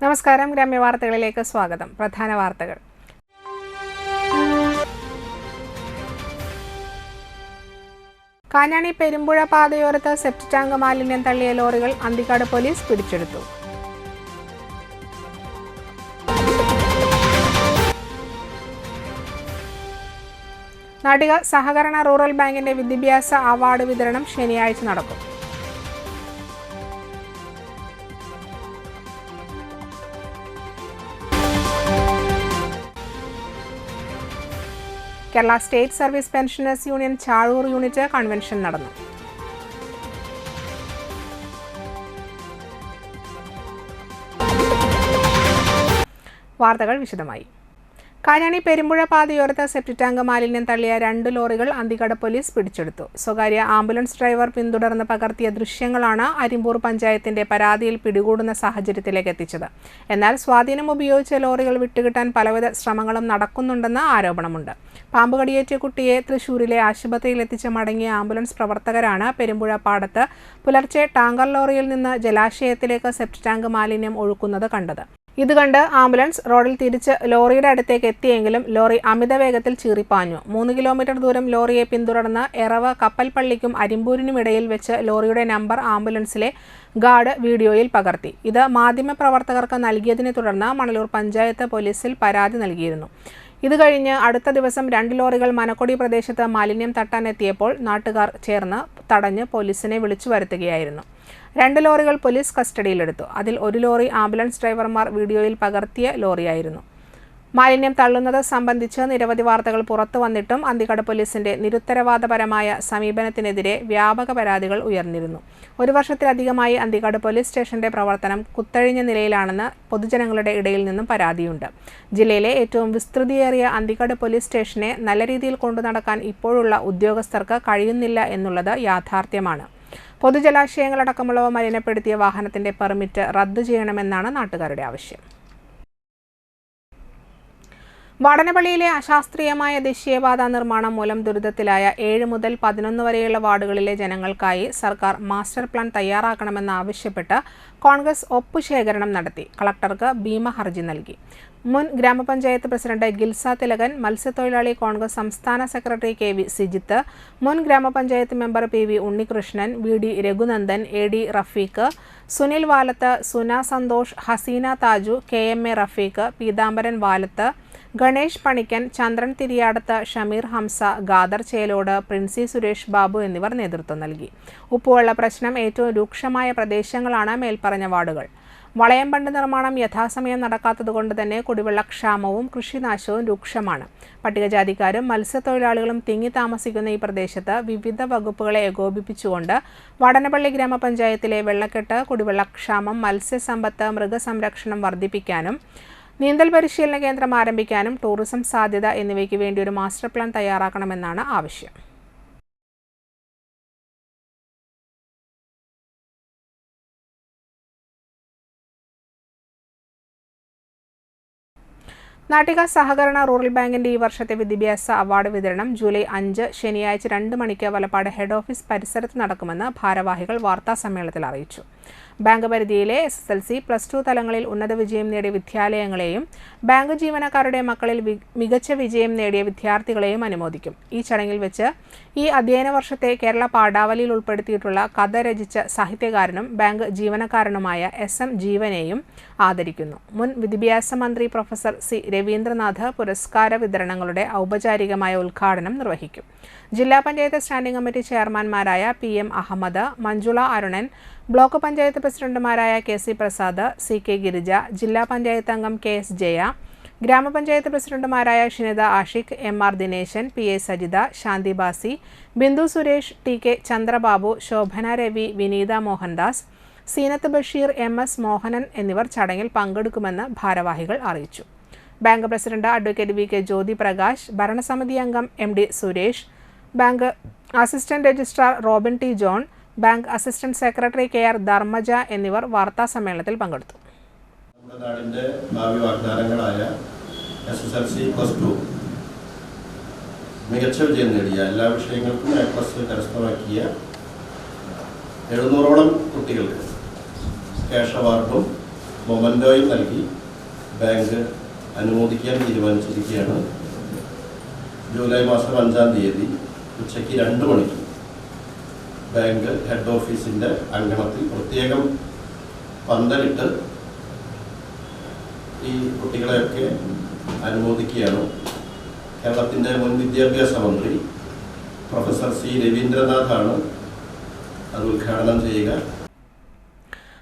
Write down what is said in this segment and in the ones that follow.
നമസ്കാരം, ഗ്രാമ്യ വാർത്തകളിലേക്ക് സ്വാഗതം. പ്രധാന വാർത്തകൾ. കാഞ്ഞാണി പെരുമ്പുഴ പാതയോരത്ത് സെപ്റ്റിക് ടാങ്ക് മാലിന്യം തള്ളിയ ലോറികൾ അന്തിക്കാട് പോലീസ് പിടിച്ചെടുത്തു. നാട്ടിക സഹകരണ റൂറൽ ബാങ്കിന്റെ വിദ്യാഭ്യാസ അവാർഡ് വിതരണം ശനിയാഴ്ച നടക്കും. Kerala state service pensioners union Chazhoor unit convention നടന്നു. വാർത്തകൾ വിശദമായി. കാഞ്ഞാണി പെരുമ്പുഴ പാതയോരത്ത് സെപ്റ്റിക് ടാങ്ക് മാലിന്യം തള്ളിയ 2 ലോറികൾ അന്തിക്കാട് പോലീസ് പിടിച്ചെടുത്തു. സ്വകാര്യ ആംബുലൻസ് ഡ്രൈവർ പിന്തുടർന്ന് പകർത്തിയ ദൃശ്യങ്ങളാണ് അരിമ്പൂർ പഞ്ചായത്തിന്റെ പരാതിയിൽ പിടികൂടുന്ന സാഹചര്യത്തിലേക്ക് എത്തിച്ചത്. എന്നാൽ സ്വാധീനം ഉപയോഗിച്ച് ലോറികൾ വിട്ടുകിട്ടാൻ പലവിധ ശ്രമങ്ങളും നടക്കുന്നുണ്ടെന്ന് ആരോപണമുണ്ട്. പാമ്പുകടിയേറ്റ കുട്ടിയെ തൃശൂരിലെ ആശുപത്രിയിലെത്തിച്ച് മടങ്ങിയ ആംബുലൻസ് പ്രവർത്തകരാണ് പെരുമ്പുഴ പാടത്ത് പുലർച്ചെ ടാങ്കർ ലോറിയിൽ നിന്ന് ജലാശയത്തിലേക്ക് സെപ്റ്റിക് ടാങ്ക് മാലിന്യം ഒഴുക്കുന്നത് കണ്ടത്. ഇത് കണ്ട് ആംബുലൻസ് റോഡിൽ തിരിച്ച് ലോറിയുടെ അടുത്തേക്ക് എത്തിയെങ്കിലും ലോറി അമിത വേഗത്തിൽ ചീറിപ്പാഞ്ഞു. 3 കിലോമീറ്റർ ദൂരം ലോറിയെ പിന്തുടർന്ന് എറവ് കപ്പൽപ്പള്ളിക്കും അരിമ്പൂരിനുമിടയിൽ വെച്ച് ലോറിയുടെ നമ്പർ ആംബുലൻസിലെ ഗാർഡ് വീഡിയോയിൽ പകർത്തി. ഇത് മാധ്യമപ്രവർത്തകർക്ക് നൽകിയതിനെ തുടർന്ന് മണലൂർ പഞ്ചായത്ത് പോലീസിൽ പരാതി നൽകിയിരുന്നു. ഇത് കഴിഞ്ഞ് അടുത്ത ദിവസം 2 ലോറികൾ മനക്കൊടി പ്രദേശത്ത് മാലിന്യം തട്ടാനെത്തിയപ്പോൾ നാട്ടുകാർ ചേർന്ന് തടഞ്ഞ് പോലീസിനെ വിളിച്ചു വരുത്തുകയായിരുന്നു. 2 ലോറികൾ പോലീസ് കസ്റ്റഡിയിലെടുത്തു. അതിൽ 1 ലോറി ആംബുലൻസ് ഡ്രൈവർമാർ വീഡിയോയിൽ പകർത്തിയ ലോറിയായിരുന്നു. മാലിന്യം തള്ളുന്നത് സംബന്ധിച്ച് നിരവധി വാർത്തകൾ പുറത്തു വന്നിട്ടും അന്തിക്കാട് പോലീസിന്റെ നിരുത്തരവാദപരമായ സമീപനത്തിനെതിരെ വ്യാപക പരാതികൾ ഉയർന്നിരുന്നു. 1 വർഷത്തിലധികമായി അന്തിക്കാട് പോലീസ് സ്റ്റേഷന്റെ പ്രവർത്തനം കുത്തഴിഞ്ഞ നിലയിലാണെന്ന് പൊതുജനങ്ങളുടെ ഇടയിൽ നിന്നും പരാതിയുണ്ട്. ജില്ലയിലെ ഏറ്റവും വിസ്തൃതിയേറിയ അന്തിക്കാട് പോലീസ് സ്റ്റേഷനെ നല്ല രീതിയിൽ കൊണ്ടുനടക്കാൻ ഇപ്പോഴുള്ള ഉദ്യോഗസ്ഥർക്ക് കഴിയുന്നില്ല എന്നുള്ളത് യാഥാർത്ഥ്യമാണ്. പൊതുജലാശയങ്ങളടക്കമുള്ളവ മലിനപ്പെടുത്തിയ വാഹനത്തിന്റെ പെർമിറ്റ് റദ്ദു ചെയ്യണമെന്നാണ് നാട്ടുകാരുടെ ആവശ്യം. വടനപ്പള്ളിയിലെ അശാസ്ത്രീയമായ ദേശീയപാത നിർമ്മാണം മൂലം ദുരിതത്തിലായ 7 മുതൽ 11 വരെയുള്ള വാർഡുകളിലെ ജനങ്ങൾക്കായി സർക്കാർ മാസ്റ്റർ പ്ലാൻ തയ്യാറാക്കണമെന്നാവശ്യപ്പെട്ട് കോൺഗ്രസ് ഒപ്പുശേഖരണം നടത്തി. കളക്ടർക്ക് ഭീമ ഹർജി നൽകി. മുൻ ഗ്രാമപഞ്ചായത്ത് പ്രസിഡന്റ് ഗിൽസ തിലകൻ, മത്സ്യത്തൊഴിലാളി കോൺഗ്രസ് സംസ്ഥാന സെക്രട്ടറി KV സിജിത്ത്, മുൻ ഗ്രാമപഞ്ചായത്ത് member PV Unnikrishnan, VD Raghunandan, AD Rafeeq, Sunil Valath, Suna Santhosh, Haseena Thaju, KMA Rafeeq, Peethambaran Valath, Ganesh Panikkan, Chandran Thiriyadath, Shameer Hamza, Gadar Chelod, Princy Suresh Babu എന്നിവർ നേതൃത്വം നൽകി. ഉപ്പുവെള്ള പ്രശ്നം ഏറ്റവും രൂക്ഷമായ പ്രദേശങ്ങളാണ് മേൽപ്പറഞ്ഞ വാർഡുകൾ. വളയം ബണ്ട് നിർമ്മാണം യഥാസമയം നടക്കാത്തതുകൊണ്ട് തന്നെ കുടിവെള്ളക്ഷാമവും കൃഷിനാശവും രൂക്ഷമാണ്. പട്ടികജാതിക്കാരും മത്സ്യത്തൊഴിലാളികളും തിങ്ങി താമസിക്കുന്ന ഈ പ്രദേശത്ത് വിവിധ വകുപ്പുകളെ ഏകോപിപ്പിച്ചുകൊണ്ട് വടനപ്പള്ളി ഗ്രാമപഞ്ചായത്തിലെ വെള്ളക്കെട്ട്, കുടിവെള്ളക്ഷാമം, മത്സ്യസമ്പത്ത്, മൃഗസംരക്ഷണം വർദ്ധിപ്പിക്കാനും നീന്തൽ പരിശീലന കേന്ദ്രം ആരംഭിക്കാനും ടൂറിസം സാധ്യത എന്നിവയ്ക്ക് വേണ്ടി ഒരു മാസ്റ്റർ പ്ലാൻ തയ്യാറാക്കണമെന്നാണ് ആവശ്യം. നാട്ടിക സഹകരണ റൂറൽ ബാങ്കിന്റെ ഈ വർഷത്തെ വിദ്യാഭ്യാസ അവാർഡ് വിതരണം ജൂലൈ 5 ശനിയാഴ്ച 2 മണിക്ക് വലപ്പാട് ഹെഡ് ഓഫീസ് പരിസരത്ത് നടക്കുമെന്ന് ഭാരവാഹികൾ വാർത്താസമ്മേളനത്തിൽ അറിയിച്ചു. ബാങ്ക് പരിധിയിലെ SSLC, +2 തലങ്ങളിൽ ഉന്നത വിജയം നേടിയ വിദ്യാലയങ്ങളെയും ബാങ്ക് ജീവനക്കാരുടെ മക്കളിൽ മികച്ച വിജയം നേടിയ വിദ്യാർത്ഥികളെയും അനുമോദിക്കും. ഈ ചടങ്ങിൽ വെച്ച് ഈ അധ്യയന വർഷത്തെ കേരള പാഠാവലിയിൽ ഉൾപ്പെടുത്തിയിട്ടുള്ള കഥ രചിച്ച സാഹിത്യകാരനും ബാങ്ക് ജീവനക്കാരനുമായ SM ജീവനെയും ആദരിക്കുന്നു. മുൻ വിദ്യാഭ്യാസ മന്ത്രി പ്രൊഫസർ C രവീന്ദ്രനാഥ് പുരസ്കാര വിതരണങ്ങളുടെ ഔപചാരികമായ ഉദ്ഘാടനം നിർവഹിക്കും. ജില്ലാ പഞ്ചായത്ത് സ്റ്റാൻഡിംഗ് കമ്മിറ്റി ചെയർമാൻമാരായ PM അഹമ്മദ്, മഞ്ജുള അരുണൻ, ബ്ലോക്ക് പഞ്ചായത്ത് പ്രസിഡന്റുമാരായ KC പ്രസാദ്, CK ഗിരിജ, ജില്ലാ പഞ്ചായത്ത് അംഗം KS ജയ, ഗ്രാമപഞ്ചായത്ത് പ്രസിഡന്റുമാരായ ഷിനിത ആഷിഖ്, MR ദിനേശൻ, PA സജിത, ശാന്തി ബാസി, ബിന്ദു സുരേഷ്, TK ചന്ദ്രബാബു, ശോഭന രവി, വിനീത മോഹൻദാസ്, സീനത്ത് ബഷീർ, MS മോഹനൻ എന്നിവർ ചടങ്ങിൽ പങ്കെടുക്കുമെന്ന് ഭാരവാഹികൾ അറിയിച്ചു. Bank president advocate VK Jyothi Prakash, ഭരണസമിതി അംഗം MD Suresh, bank assistant registrar Robin T John, bank assistant secretary KR Dharmaja എന്നിവർ വാർത്താ സമ്മേളനത്തിൽ പങ്കെടുത്തു. SSLC +2 മികച്ച വിജയം നേടിയ എല്ലാ വിഷയങ്ങൾക്കും A+ കരസ്ഥമാക്കിയ 700ഓളം കുട്ടികൾക്ക് ക്യാഷ് അവാർഡും മൊമൻറ്റോയും നൽകി ബാങ്ക് അനുമോദിക്കാൻ തീരുമാനിച്ചിരിക്കുകയാണ്. ജൂലൈ മാസം 5-ാം തീയതി ഉച്ചയ്ക്ക് 2 മണിക്ക് ബാങ്ക് ഹെഡ് ഓഫീസിൻ്റെ അങ്കണത്തിൽ പ്രത്യേകം പന്തലിട്ട് ഈ കുട്ടികളെയൊക്കെ അനുമോദിക്കുകയാണ്. കേരളത്തിൻ്റെ മുൻ വിദ്യാഭ്യാസ മന്ത്രി പ്രൊഫസർ സി രവീന്ദ്രനാഥാണ് അത് ഉദ്ഘാടനം ചെയ്യുക.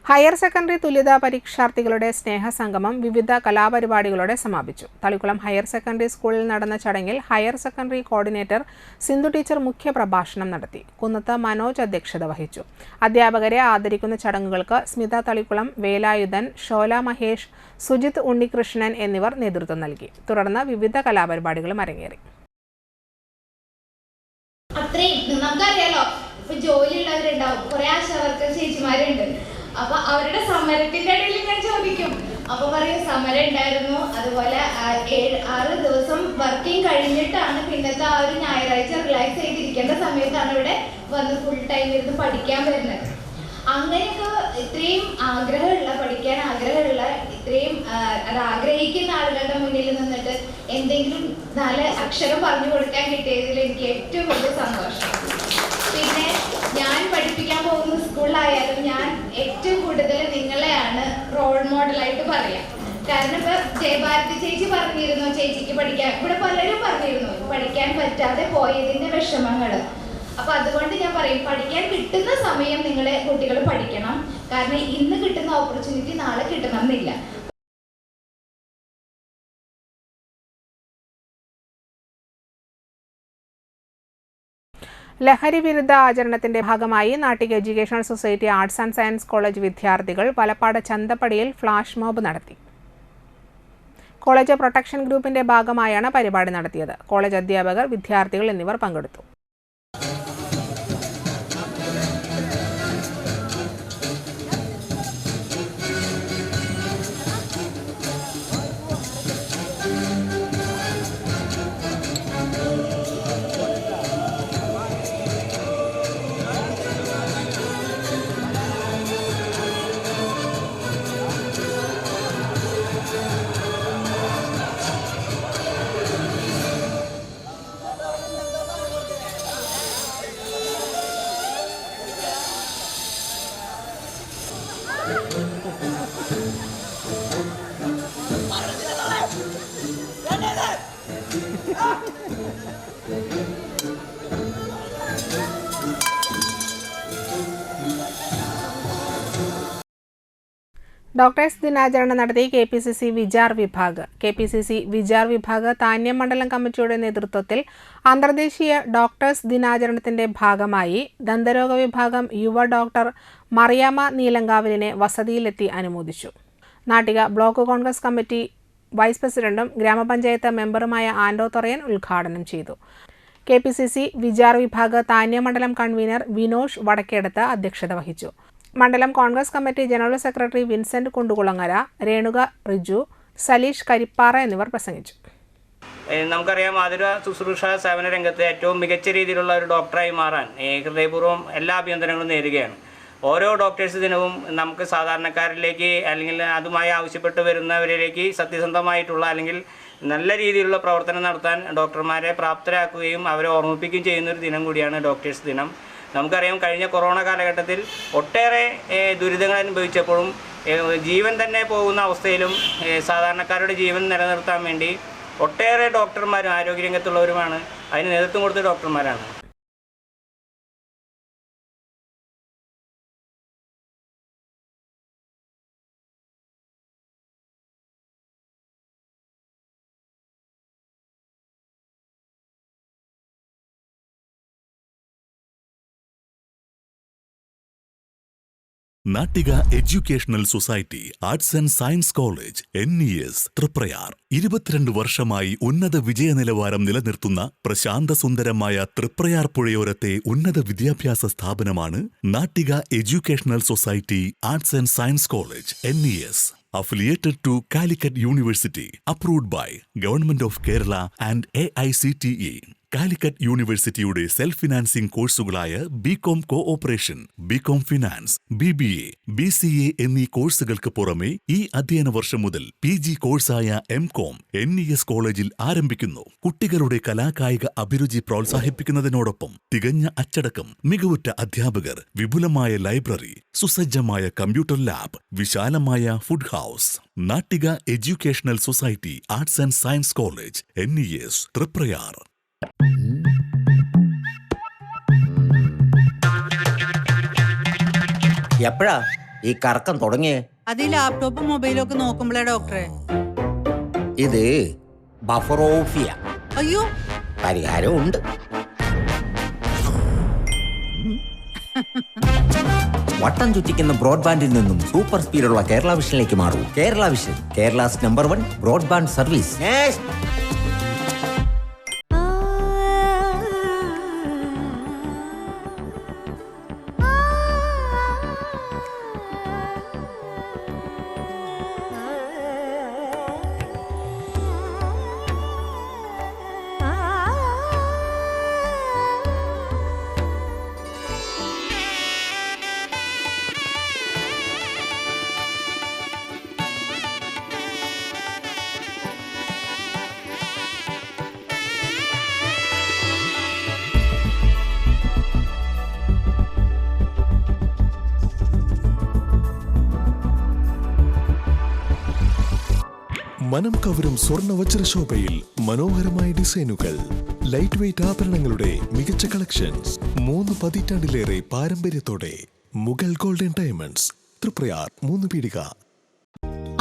ഹയർ സെക്കൻഡറി തുല്യതാ പരീക്ഷാർത്ഥികളുടെ സ്നേഹസംഗമം വിവിധ കലാപരിപാടികളോടെ സമാപിച്ചു. തളിക്കുളം ഹയർ സെക്കൻഡറി സ്കൂളിൽ നടന്ന ചടങ്ങിൽ higher secondary coordinator Sindhu teacher മുഖ്യപ്രഭാഷണം നടത്തി. കുന്നത്ത് മനോജ് അധ്യക്ഷത വഹിച്ചു. അധ്യാപകരെ ആദരിക്കുന്ന ചടങ്ങുകൾക്ക് സ്മിത തളിക്കുളം, വേലായുധൻ, ഷോല മഹേഷ്, സുജിത് ഉണ്ണികൃഷ്ണൻ എന്നിവർ നേതൃത്വം നൽകി. തുടർന്ന് വിവിധ കലാപരിപാടികളും അരങ്ങേറി. നമുക്കറിയാലോ, ഇപ്പൊ ജോലിയുള്ളവരുണ്ടാവും, കുറെ ആശാവർക്കർ ചേച്ചിമാരുണ്ട്. അപ്പൊ അവരുടെ സമരത്തിന്റെ ഇടയിൽ ഞാൻ ചോദിക്കും, അപ്പൊ പറയും സമരം ഉണ്ടായിരുന്നു, അതുപോലെ 6 ദിവസം വർക്കിംഗ് കഴിഞ്ഞിട്ടാണ് പിന്നത്തെ ആ ഒരു ഞായറാഴ്ച റിലാക്സ് ചെയ്തിരിക്കേണ്ട സമയത്താണ് ഇവിടെ വന്ന് ഫുൾ ടൈം ഇരുന്ന് പഠിക്കാൻ വരുന്നത്. അങ്ങനെയൊക്കെ ഇത്രയും പഠിക്കാൻ ആഗ്രഹമുള്ള ഇത്രയും അത് ആഗ്രഹിക്കുന്ന ആളുകളുടെ മുന്നിൽ നിന്നിട്ട് എന്തെങ്കിലും 4 അക്ഷരം പറഞ്ഞു കൊടുക്കാൻ കിട്ടിയതിൽ എനിക്ക് ഏറ്റവും വലിയ സന്തോഷം. പിന്നെ ഞാൻ പഠിപ്പിക്കാൻ പോകുന്ന സ്കൂളിലായാലും ഞാൻ ഏറ്റവും കൂടുതൽ നിങ്ങളെയാണ് റോൾ മോഡലായിട്ട് പറയാം. കാരണം ഇപ്പൊ ജയഭാരതി ചേച്ചി പറഞ്ഞിരുന്നു ചേച്ചിക്ക് പഠിക്കാൻ, ഇവിടെ പലരും പറഞ്ഞിരുന്നു പഠിക്കാൻ പറ്റാതെ പോയതിന്റെ വിഷമങ്ങൾ. അപ്പൊ അതുകൊണ്ട് ഞാൻ പറയും, പഠിക്കാൻ കിട്ടുന്ന സമയം നിങ്ങളെ കുട്ടികൾ പഠിക്കണം. കാരണം ഇന്ന് കിട്ടുന്ന ഓപ്പർച്യൂണിറ്റി നാളെ കിട്ടണം എന്നില്ല. ലഹരി വിരുദ്ധ ആചരണത്തിന്റെ ഭാഗമായി Nattika educational society arts and science college വിദ്യാർത്ഥികൾ വലപ്പാട് ചന്തപ്പടിയിൽ ഫ്ലാഷ് മോബ് നടത്തി. കോളേജ് പ്രൊട്ടക്ഷൻ ഗ്രൂപ്പിന്റെ ഭാഗമായാണ് പരിപാടി നടത്തിയത്. കോളേജ് അധ്യാപകർ, വിദ്യാർത്ഥികൾ എന്നിവർ പങ്കെടുത്തു. ഡോക്ടേഴ്സ് ദിനാചരണം നടത്തി KPCC വിചാർ വിഭാഗ് താന്യം മണ്ഡലം കമ്മിറ്റിയുടെ നേതൃത്വത്തിൽ അന്തർദേശീയ ഡോക്ടേഴ്സ് ദിനാചരണത്തിന്റെ ഭാഗമായി ദന്തരോഗ വിഭാഗം യുവ ഡോക്ടർ മറിയാമ്മ നീലങ്കാവിലിനെ വസതിയിലെത്തി അനുമോദിച്ചു. Nattika block Congress committee vice പ്രസിഡന്റും ഗ്രാമപഞ്ചായത്ത് മെമ്പറുമായ ആൻഡോ തൊറയൻ ഉദ്ഘാടനം ചെയ്തു. KPCC വിചാർ വിഭാഗ് താന്യം മണ്ഡലം കൺവീനർ വിനോഷ് വടക്കേടത്ത് അധ്യക്ഷത വഹിച്ചു. മണ്ഡലം Congress committee general secretary Vincent Kundukulangara, Renuka Riju, Saleesh Karippara എന്നിവർ പ്രസംഗിച്ചു. നമുക്കറിയാം, ആതുര ശുശ്രൂഷ സേവന രംഗത്ത് ഏറ്റവും മികച്ച രീതിയിലുള്ള ഒരു ഡോക്ടറായി മാറാൻ ഹൃദയപൂർവ്വം എല്ലാ അഭിനന്ദനങ്ങളും നേരുകയാണ്. ഓരോ ഡോക്ടേഴ്സ് ദിനവും നമുക്ക് സാധാരണക്കാരിലേക്ക് അല്ലെങ്കിൽ അതുമായി ആവശ്യപ്പെട്ട് വരുന്നവരിലേക്ക് സത്യസന്ധമായിട്ടുള്ള അല്ലെങ്കിൽ നല്ല രീതിയിലുള്ള പ്രവർത്തനം നടത്താൻ ഡോക്ടർമാരെ പ്രാപ്തരാക്കുകയും അവരെ ഓർമ്മിപ്പിക്കുകയും ചെയ്യുന്നൊരു ദിനം കൂടിയാണ് ഡോക്ടേഴ്സ് ദിനം. നമുക്കറിയാം, കഴിഞ്ഞ കൊറോണ കാലഘട്ടത്തിൽ ഒട്ടേറെ ദുരിതങ്ങൾ അനുഭവിച്ചപ്പോഴും ജീവൻ തന്നെ പോകുന്ന അവസ്ഥയിലും സാധാരണക്കാരുടെ ജീവൻ നിലനിർത്താൻ വേണ്ടി ഒട്ടേറെ ഡോക്ടർമാരും ആരോഗ്യരംഗത്തുള്ളവരുമാണ് അതിന് നേതൃത്വം കൊടുത്ത ഡോക്ടർമാരാണ്. Nattika educational society arts and science college NES Triprayar 22 വർഷമായി ഉന്നത വിജയ നിലവാരം നിലനിർത്തുന്ന പ്രശാന്ത സുന്ദരമായ തൃപ്രയാർ പുഴയോരത്തെ ഉന്നത വിദ്യാഭ്യാസ സ്ഥാപനമാണ് Nattika educational society arts and science college NES. Affiliated to Calicut University, approved by Government of Kerala and AICTE. Calicut യൂണിവേഴ്സിറ്റിയുടെ സെൽഫ് ഫിനാൻസിംഗ് കോഴ്സുകളായ BCom cooperation, BCom finance, BBA, BCA എന്നീ കോഴ്സുകൾക്ക് പുറമെ ഈ അധ്യയന വർഷം മുതൽ PG കോഴ്സായ MCOM NES കോളേജിൽ ആരംഭിക്കുന്നു. കുട്ടികളുടെ കലാകായിക അഭിരുചി പ്രോത്സാഹിപ്പിക്കുന്നതിനോടൊപ്പം തികഞ്ഞ അച്ചടക്കം, മികവുറ്റ അധ്യാപകർ, വിപുലമായ ലൈബ്രറി, സുസജ്ജമായ കമ്പ്യൂട്ടർ ലാബ്, വിശാലമായ food house. Nattika educational society arts and science college NES Triprayar. എപ്പോഴാ ഈ കറക്കം തുടങ്ങിയേ? അത് ഈ ലാപ്ടോപ്പും മൊബൈലും ഒക്കെ നോക്കുമ്പോഴേ ഡോക്ടറെ. ഇത് ബഫറോഫിയ. അയ്യോ, പരിഹാരം ഉണ്ട്. വട്ടം ചുറ്റിക്കുന്ന ബ്രോഡ്ബാൻഡിൽ നിന്നും സൂപ്പർ സ്പീഡുള്ള കേരള വിഷനിലേക്ക് മാറൂ. Kerala vision, Kerala's number 1 broadband service. മനം കവരും സ്വർണ്ണ വജ്രശോഭയിൽ മനോഹരമായ ഡിസൈനുകൾ, ലൈറ്റ് വെയ്റ്റ് ആഭരണങ്ങളുടെ മികച്ച കളക്ഷൻസ്, 3 പതിറ്റാണ്ടിലേറെ പാരമ്പര്യത്തോടെ മുഗൾ ഗോൾഡൻ ഡയമണ്ട്സ്, തൃപ്രയാർ 3 പീടിക.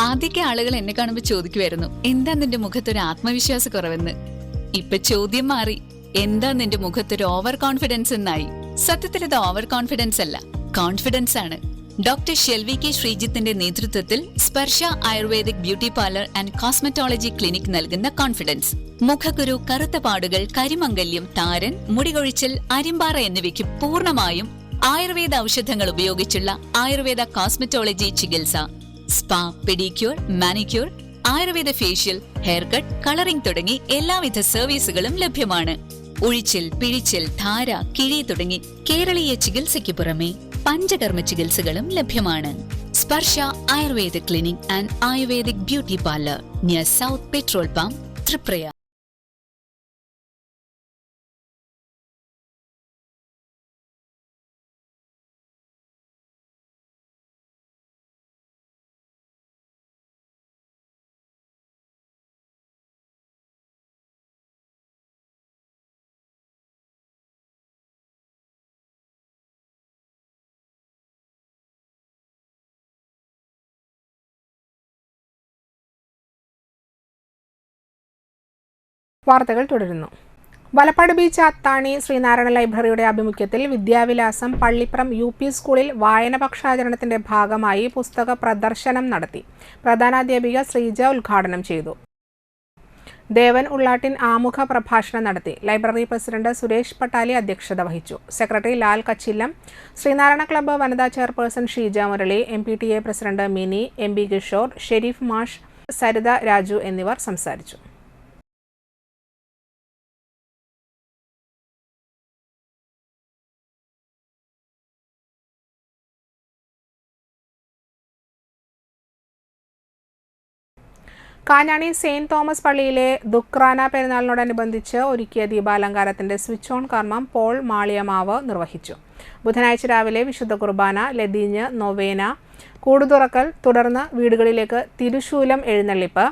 ആദ്യമൊക്കെ ആളുകൾ എന്നെ കാണുമ്പോൾ ചോദിക്കുമായിരുന്നു, എന്താ നിന്റെ മുഖത്തൊരു ആത്മവിശ്വാസ കുറവെന്ന്. ഇപ്പൊ ചോദ്യം മാറി, എന്താ നിന്റെ മുഖത്തൊരു ഓവർ കോൺഫിഡൻസ് എന്നായി. സത്യത്തിൽ ഇത് ഓവർ കോൺഫിഡൻസ് അല്ല, കോൺഫിഡൻസ് ആണ്. ഡോക്ടർ ഷെൽവി കെ ശ്രീജിത്തിന്റെ നേതൃത്വത്തിൽ Sparsha ayurvedic beauty parlour and cosmetology clinic നൽകുന്ന കോൺഫിഡൻസ്. മുഖക്കുരു, കറുത്ത പാടുകൾ, കരിമംഗല്യം, താരൻ, മുടികൊഴിച്ചിൽ, അരിമ്പാറ എന്നിവയ്ക്ക് പൂർണ്ണമായും ആയുർവേദ ഔഷധങ്ങൾ ഉപയോഗിച്ചുള്ള ആയുർവേദ കോസ്മെറ്റോളജി ചികിത്സ. Spa, pedicure, manicure, Ayurveda facial, hair cut, colouring തുടങ്ങി എല്ലാവിധ സർവീസുകളും ലഭ്യമാണ്. ഉഴിച്ചിൽ, പിഴിച്ചിൽ, ധാര, കിഴി തുടങ്ങി കേരളീയ ചികിത്സയ്ക്ക് പുറമെ പഞ്ചകർമ്മ ചികിത്സകളും ലഭ്യമാണ്. Sparsha ayurveda clinic and ayurvedic beauty parlour near south petrol pump, Triprayar. വാർത്തകൾ തുടരുന്നു. വലപ്പാട് ബീച്ച് അത്താണി ശ്രീനാരായണ ലൈബ്രറിയുടെ ആഭിമുഖ്യത്തിൽ വിദ്യാവിലാസം പള്ളിപ്രം UP സ്കൂളിൽ വായന പക്ഷാചരണത്തിന്റെ ഭാഗമായി പുസ്തക പ്രദർശനം നടത്തി. പ്രധാനാധ്യാപിക ശ്രീജ ഉദ്ഘാടനം ചെയ്തു. ദേവൻ ഉള്ളാട്ടിൻ ആമുഖ പ്രഭാഷണം നടത്തി. ലൈബ്രറി പ്രസിഡന്റ് സുരേഷ് പട്ടാലി അധ്യക്ഷത വഹിച്ചു. സെക്രട്ടറി ലാൽ കച്ചില്ലം, ശ്രീനാരായണ ക്ലബ്ബ് വനിതാ chairperson Sheeja Murali, MPTA president Mini, MB Kishore, Sherif മാഷ്, സരിത രാജു എന്നിവർ സംസാരിച്ചു. കാഞ്ഞാണി സെയിന്റ് തോമസ് പള്ളിയിലെ ദുക്രാന പെരുന്നാളിനോടനുബന്ധിച്ച് ഒരുക്കിയ ദീപാലങ്കാരത്തിന്റെ സ്വിച്ച് ഓൺ കർമ്മം പോൾ മാളിയമാവ് നിർവഹിച്ചു. ബുധനാഴ്ച രാവിലെ വിശുദ്ധ കുർബാന, ലതീഞ്ഞ്, നൊവേന, കൂടുതുറക്കൽ, തുടർന്ന് വീടുകളിലേക്ക് തിരുശൂലം എഴുന്നള്ളിപ്പ്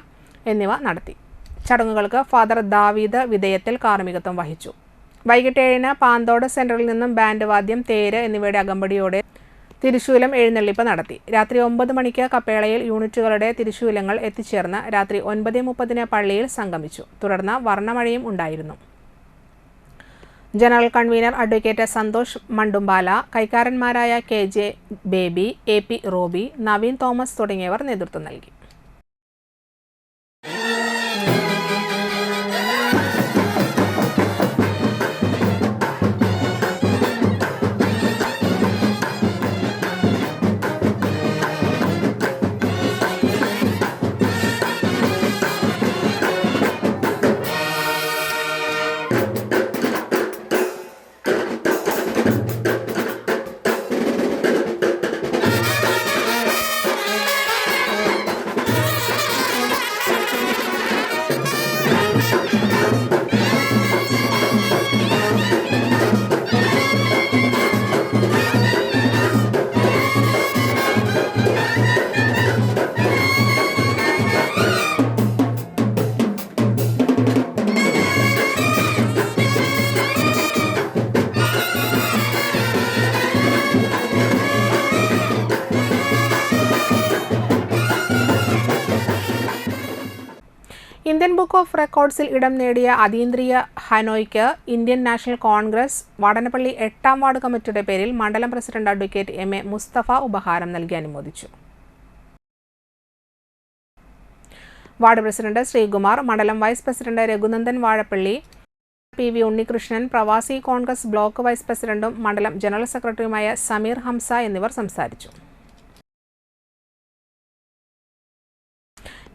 എന്നിവ നടത്തി. ചടങ്ങുകൾക്ക് ഫാദർ ദാവീദ് വിധേയത്തിൽ കാർമ്മികത്വം വഹിച്ചു. വൈകിട്ട് 7-ന് പാന്തോട് സെന്ററിൽ നിന്നും ബാൻഡ് വാദ്യം, തേര് എന്നിവയുടെ അകമ്പടിയോടെ തിരുശൂലം എഴുന്നള്ളിപ്പ് നടത്തി. രാത്രി 9 മണിക്ക് കപ്പേളയിൽ യൂണിറ്റുകളുടെ തിരുശൂലങ്ങൾ എത്തിച്ചേർന്ന് രാത്രി 9:30 പള്ളിയിൽ സംഗമിച്ചു. തുടർന്ന് വർണ്ണമഴയും ഉണ്ടായിരുന്നു. General convenor advocate Santhosh Mandumpala, കൈക്കാരന്മാരായ KJ Baby, AP Roby, Naveen Thomas തുടങ്ങിയവർ നേതൃത്വം നൽകി. ഇന്ത്യൻ ബുക്ക് ഓഫ് റെക്കോർഡ്സിൽ ഇടം നേടിയ അതീന്ദ്രിയ ഹനോയ്ക്ക് ഇന്ത്യൻ നാഷണൽ കോൺഗ്രസ് വാടനപ്പള്ളി 8-ാം വാർഡ് കമ്മിറ്റിയുടെ പേരിൽ മണ്ഡലം പ്രസിഡന്റ് അഡ്വക്കേറ്റ് MA മുസ്തഫ ഉപഹാരം നൽകി അനുമോദിച്ചു. വാർഡ് പ്രസിഡന്റ് ശ്രീകുമാർ, മണ്ഡലം vice president Raghunandan Vazhappally, PV Unnikrishnan, പ്രവാസി കോൺഗ്രസ് ബ്ലോക്ക് വൈസ് പ്രസിഡന്റും മണ്ഡലം ജനറൽ സെക്രട്ടറിയുമായ സമീർ ഹംസ എന്നിവർ സംസാരിച്ചു.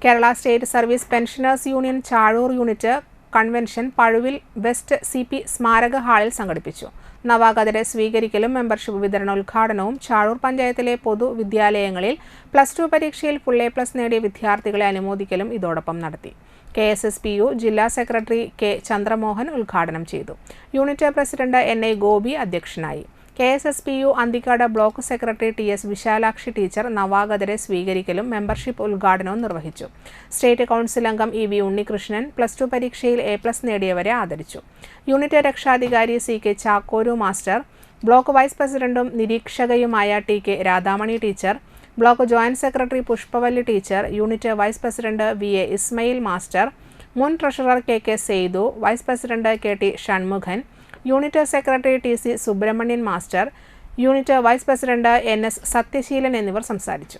Kerala state service pensioners union Chazhoor unit convention Pazhuvil west CP സ്മാരക ഹാളിൽ സംഘടിപ്പിച്ചു. നവാഗതരെ സ്വീകരിക്കലും മെമ്പർഷിപ്പ് വിതരണ ഉദ്ഘാടനവും ചാഴൂർ പഞ്ചായത്തിലെ പൊതുവിദ്യാലയങ്ങളിൽ +2 പരീക്ഷയിൽ ഫുൾ A+ നേടിയ വിദ്യാർത്ഥികളെ അനുമോദിക്കലും ഇതോടൊപ്പം നടത്തി. KSSPU ജില്ലാ സെക്രട്ടറി K ചന്ദ്രമോഹൻ ഉദ്ഘാടനം ചെയ്തു. യൂണിറ്റ് പ്രസിഡന്റ് NI ഗോപി അധ്യക്ഷനായി. KSSPU Anthikad block secretary TS Visalakshi teacher നവാഗതരെ സ്വീകരിക്കലും മെമ്പർഷിപ്പ് ഉദ്ഘാടനവും നിർവഹിച്ചു. സ്റ്റേറ്റ് കൗൺസിൽ അംഗം EV ഉണ്ണികൃഷ്ണൻ +2 പരീക്ഷയിൽ A+ നേടിയവരെ ആദരിച്ചു. യൂണിറ്റ് രക്ഷാധികാരി CK Chakkoru master, block vice പ്രസിഡന്റും നിരീക്ഷകയുമായ TK Radhamani teacher, block joint secretary Pushpavalli teacher, unit vice president VA Ismail master, മുൻ treasurer KK Saithu, vice president KT Shanmukhan, unit secretary TC Subramanian master, unit vice president NS Sathyaseelan എന്നിവർ സംസാരിച്ചു.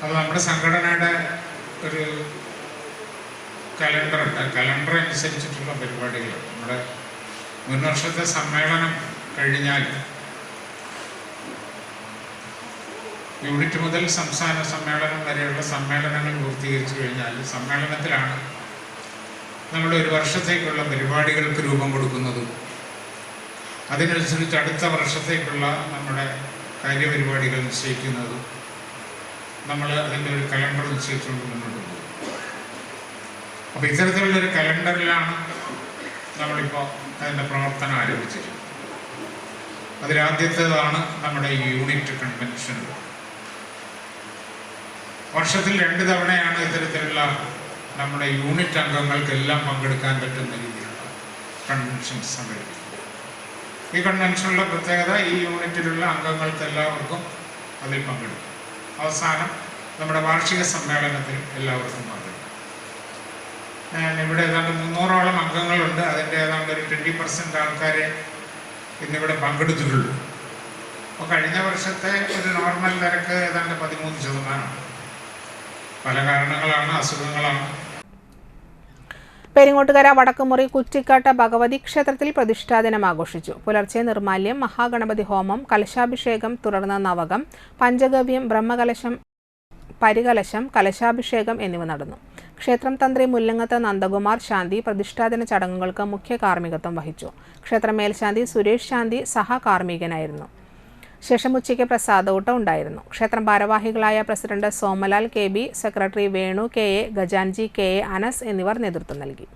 അത് നമ്മുടെ സംഘടനയുടെ ഒരു കലണ്ടറുണ്ട്. കലണ്ടർ അനുസരിച്ചിട്ടുള്ള പരിപാടികൾ നമ്മുടെ മുൻ വർഷത്തെ സമ്മേളനം കഴിഞ്ഞാൽ യൂണിറ്റ് മുതൽ സംസ്ഥാന സമ്മേളനം വരെയുള്ള സമ്മേളനങ്ങൾ പൂർത്തീകരിച്ചു കഴിഞ്ഞാൽ സമ്മേളനത്തിലാണ് നമ്മുടെ ഒരു വർഷത്തേക്കുള്ള പരിപാടികൾക്ക് രൂപം കൊടുക്കുന്നതും അതിനനുസരിച്ച് അടുത്ത വർഷത്തേക്കുള്ള നമ്മുടെ കാര്യപരിപാടികൾ നിശ്ചയിക്കുന്നതും നമ്മൾ അതിൻ്റെ ഒരു കലണ്ടർ നിശ്ചയിച്ചുകൊണ്ട് മുന്നോട്ട് പോകും. അപ്പോൾ ഇത്തരത്തിലുള്ളൊരു കലണ്ടറിലാണ് നമ്മളിപ്പോൾ അതിൻ്റെ പ്രവർത്തനം ആരംഭിച്ചിരിക്കുന്നത്. അതിലാദ്യത്തേതാണ് നമ്മുടെ യൂണിറ്റ് കൺവെൻഷൻ. വർഷത്തിൽ 2 തവണയാണ് ഇത്തരത്തിലുള്ള നമ്മുടെ യൂണിറ്റ് അംഗങ്ങൾക്കെല്ലാം പങ്കെടുക്കാൻ പറ്റുന്ന രീതിയിലുള്ള കൺവെൻഷൻ സംഘടിപ്പിക്കുന്നത്. ഈ കൺവെൻഷനുള്ള പ്രത്യേകത ഈ യൂണിറ്റിലുള്ള അംഗങ്ങൾക്ക് എല്ലാവർക്കും അതിൽ പങ്കെടുക്കും. അവസാനം നമ്മുടെ വാർഷിക സമ്മേളനത്തിൽ എല്ലാവർക്കും പങ്കെടുക്കും. ഇവിടെ ഏതാണ്ട് 300ഓളം അംഗങ്ങളുണ്ട്. അതിൻ്റെ ഏതാണ്ട് ഒരു 20% ആൾക്കാരെ ഇന്നിവിടെ പങ്കെടുത്തിട്ടുള്ളൂ. അപ്പോൾ കഴിഞ്ഞ വർഷത്തെ ഒരു നോർമൽ നിരക്ക് ഏതാണ്ട് 13%. പല കാരണങ്ങളാണ്, അസുഖങ്ങളാണ്. പെരിങ്ങോട്ടുകര വടക്കുമുറി കുറ്റിക്കാട്ട് ഭഗവതി ക്ഷേത്രത്തിൽ പ്രതിഷ്ഠാ ദിനം ആഘോഷിച്ചു. പുലർച്ചെ നിർമാല്യം, മഹാഗണപതി ഹോമം, കലശാഭിഷേകം, തുടർന്ന് നവകം, പഞ്ചഗവ്യം, ബ്രഹ്മകലശം, പരികലശം, കലശാഭിഷേകം എന്നിവ നടന്നു. ക്ഷേത്രം തന്ത്രി മുല്ലങ്ങത്ത് നന്ദകുമാർ ശാന്തി പ്രതിഷ്ഠാദിന ചടങ്ങുകൾക്ക് മുഖ്യ കാർമ്മികത്വം വഹിച്ചു. ക്ഷേത്ര മേൽശാന്തി സുരേഷ് ശാന്തി സഹകാർമ്മികനായിരുന്നു. ശേഷം ഉച്ചയ്ക്ക് പ്രസാദൂട്ടം ഉണ്ടായിരുന്നു. ക്ഷേത്രം ഭാരവാഹികളായ president Somalal KB, secretary Venu KA, Gajanji KA, Anas എന്നിവർ നേതൃത്വം നൽകി.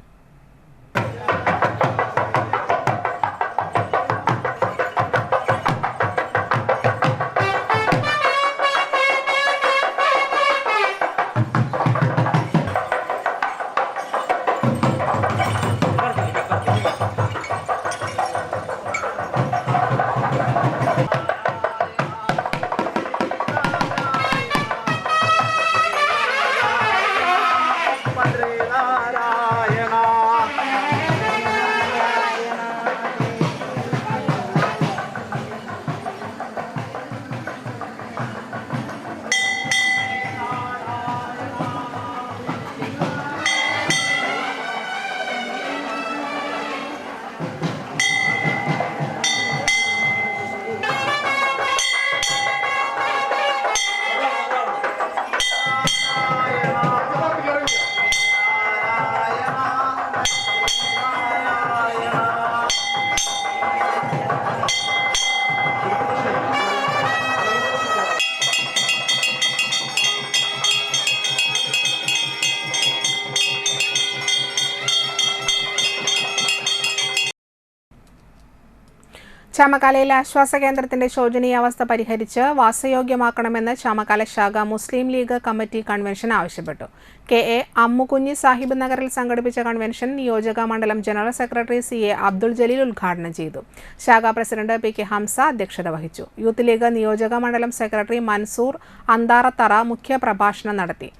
ചാമക്കാലയിലെ ആശ്വാസ കേന്ദ്രത്തിന്റെ ശോചനീയാവസ്ഥ പരിഹരിച്ച് വാസയോഗ്യമാക്കണമെന്ന് ചാമക്കാല ശാഖ മുസ്ലിം ലീഗ് കമ്മിറ്റി കൺവെൻഷൻ ആവശ്യപ്പെട്ടു. KA അമ്മുകുഞ്ഞി സാഹിബ് നഗറിൽ സംഘടിപ്പിച്ച കൺവെൻഷൻ നിയോജക മണ്ഡലം general secretary CA Abdul Jaleel ഉദ്ഘാടനം ചെയ്തു. ശാഖാ പ്രസിഡന്റ് PK ഹംസ അധ്യക്ഷത വഹിച്ചു. യൂത്ത് ലീഗ് നിയോജക മണ്ഡലം സെക്രട്ടറി മൻസൂർ അന്താറത്തറ മുഖ്യ പ്രഭാഷണം നടത്തി.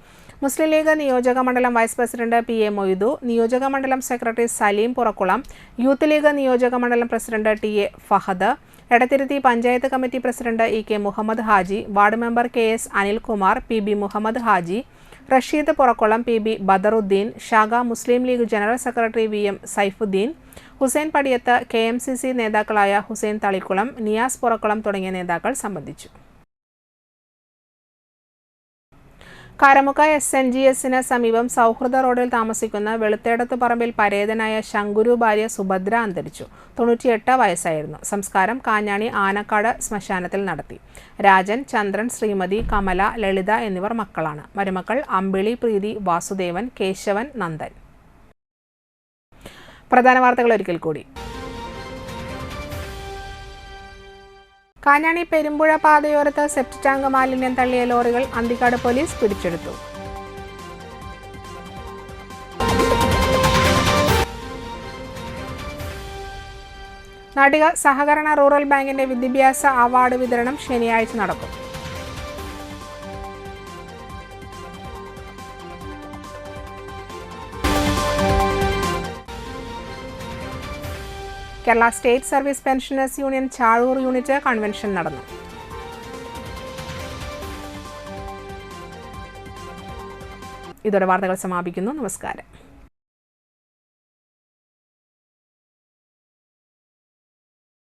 മുസ്ലിം ലീഗ് നിയോജക മണ്ഡലം വൈസ് പ്രസിഡന്റ് PA മൊയ്തു, നിയോജക മണ്ഡലം secretary Saleem Purakkulam, youth league നിയോജക മണ്ഡലം president TA Fahad, Edathiruthi panchayat committee president EK Muhammad Haji, ward member KS Anilkumar, PB Muhammad Haji, Rasheed Purakkulam, PB Badaruddin, ഷാഗ Muslim league general secretary VM Saifuddin, Hussain Padiyath, KMCC നേതാക്കളായ ഹുസൈൻ തളിക്കുളം, നിയാസ് പുറക്കുളം തുടങ്ങിയ നേതാക്കൾ സംബന്ധിച്ചു. കാരമുക്ക SNGSന് സമീപം സൗഹൃദ റോഡിൽ താമസിക്കുന്ന വെളുത്തേടത്ത് പറമ്പിൽ പരേതനായ ശങ്കുരു ഭാര്യ സുഭദ്ര അന്തരിച്ചു. 98 വയസ്സായിരുന്നു. സംസ്കാരം കാഞ്ഞാണി ആനക്കാട് ശ്മശാനത്തിൽ നടത്തി. രാജൻ, ചന്ദ്രൻ, ശ്രീമതി, കമല, ലളിത എന്നിവർ മക്കളാണ്. മരുമക്കൾ അമ്പിളി, പ്രീതി, വാസുദേവൻ, കേശവൻ, നന്ദൻ. പ്രധാന വാർത്തകൾ ഒരിക്കൽ കൂടി. കാഞ്ഞാണി പെരുമ്പുഴ പാതയോരത്ത് സെപ്റ്റിക് ടാങ്ക് മാലിന്യം തള്ളിയ ലോറികൾ അന്തിക്കാട് പോലീസ് പിടിച്ചെടുത്തു. നാട്ടിക സഹകരണ റൂറൽ ബാങ്കിന്റെ വിദ്യാഭ്യാസ അവാർഡ് വിതരണം ശനിയാഴ്ച നടക്കും. Kerala state service pensioners union Chazhoor unit convention നടന്നു. ഇതോടെ വാർത്തകൾ സമാപിക്കുന്നു. നമസ്കാരം.